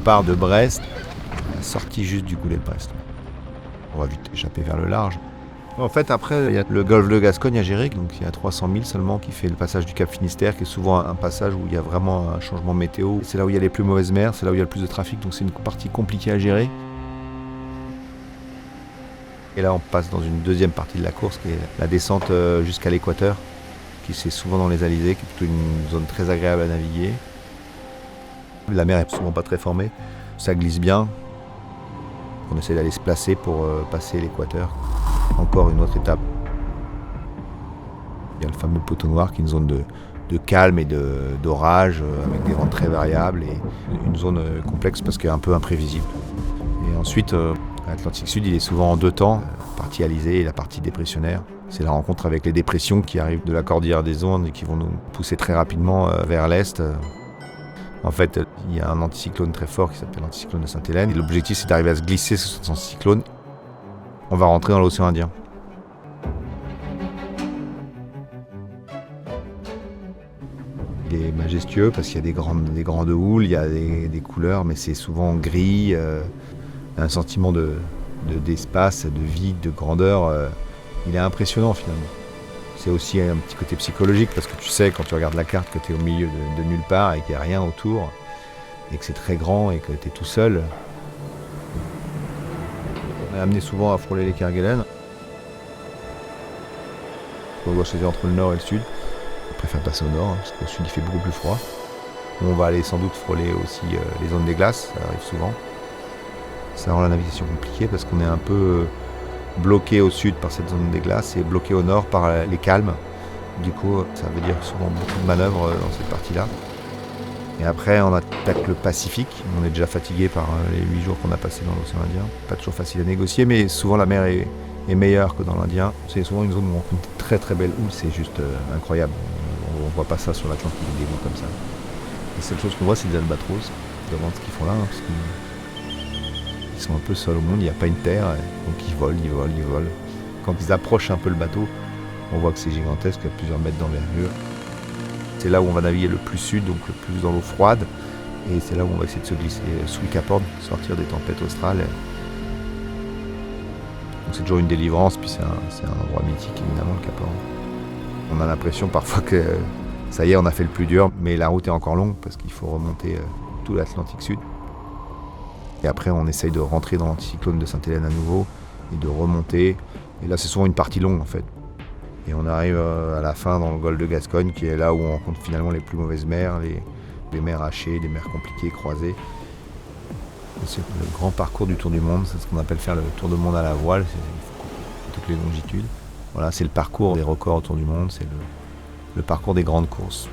part de Brest, à la sortie juste du goulet de Brest. On va vite échapper vers le large. En fait, après, il y a le golfe de Gascogne à gérer, donc il y a 300 000 seulement qui fait le passage du Cap Finistère, qui est souvent un passage où il y a vraiment un changement météo. C'est là où il y a les plus mauvaises mers, c'est là où il y a le plus de trafic, donc c'est une partie compliquée à gérer. Et là, on passe dans une deuxième partie de la course, qui est la descente jusqu'à l'équateur, qui c'est souvent dans les alizés, qui est plutôt une zone très agréable à naviguer. La mer est souvent pas très formée, ça glisse bien. On essaie d'aller se placer pour passer l'équateur. Encore une autre étape. Il y a le fameux poteau noir qui est une zone de calme et d'orage avec des vents très variables et une zone complexe parce qu'elle est un peu imprévisible. Et ensuite, l'Atlantique Sud, il est souvent en deux temps, la partie alizée et la partie dépressionnaire. C'est la rencontre avec les dépressions qui arrivent de la cordillère des Andes et qui vont nous pousser très rapidement vers l'est. En fait, il y a un anticyclone très fort qui s'appelle l'anticyclone de Sainte-Hélène. Et l'objectif, c'est d'arriver à se glisser sur cet anticyclone. On va rentrer dans l'océan Indien. Il est majestueux parce qu'il y a des grandes houles, il y a des couleurs, mais c'est souvent gris. Un sentiment d'espace, de vide, de grandeur. Il est impressionnant finalement. C'est aussi un petit côté psychologique parce que tu sais quand tu regardes la carte que tu es au milieu de nulle part et qu'il n'y a rien autour et que c'est très grand et que tu es tout seul. On est amené souvent à frôler les Kerguelen. On doit choisir entre le nord et le sud. On préfère passer au nord parce qu'au sud il fait beaucoup plus froid. On va aller sans doute frôler aussi les zones des glaces, ça arrive souvent. Ça rend la navigation compliquée parce qu'on est un peu bloqué au sud par cette zone des glaces et bloqué au nord par les calmes. Du coup, ça veut dire souvent beaucoup de manœuvres dans cette partie-là. Et après, on attaque le Pacifique. On est déjà fatigué par les 8 jours qu'on a passés dans l'océan Indien. Pas toujours facile à négocier, mais souvent la mer est meilleure que dans l'Indien. C'est souvent une zone où on rencontre de très très belles houles, c'est juste incroyable. On voit pas ça sur l'Atlantique, des vents comme ça. La seule chose qu'on voit, c'est des albatros. On se demande ce qu'ils font là, hein, parce qu'ils sont un peu seuls au monde, il n'y a pas une terre, donc ils volent. Quand ils approchent un peu le bateau, on voit que c'est gigantesque, il y a plusieurs mètres d'envergure. C'est là où on va naviguer le plus sud, donc le plus dans l'eau froide, et c'est là où on va essayer de se glisser sous le Cap Horn, sortir des tempêtes australes. Donc c'est toujours une délivrance, puis c'est un endroit mythique évidemment, le Cap Horn. On a l'impression parfois que ça y est, on a fait le plus dur, mais la route est encore longue parce qu'il faut remonter tout l'Atlantique Sud. Et après, on essaye de rentrer dans l'anticyclone de Sainte-Hélène à nouveau et de remonter. Et là, c'est souvent une partie longue en fait. Et on arrive à la fin dans le golfe de Gascogne, qui est là où on rencontre finalement les plus mauvaises mers, les mers hachées, des mers compliquées, croisées. C'est le grand parcours du Tour du Monde, c'est ce qu'on appelle faire le Tour du Monde à la voile, il faut couper toutes les longitudes. Voilà, c'est le parcours des records autour du monde, c'est le parcours des grandes courses.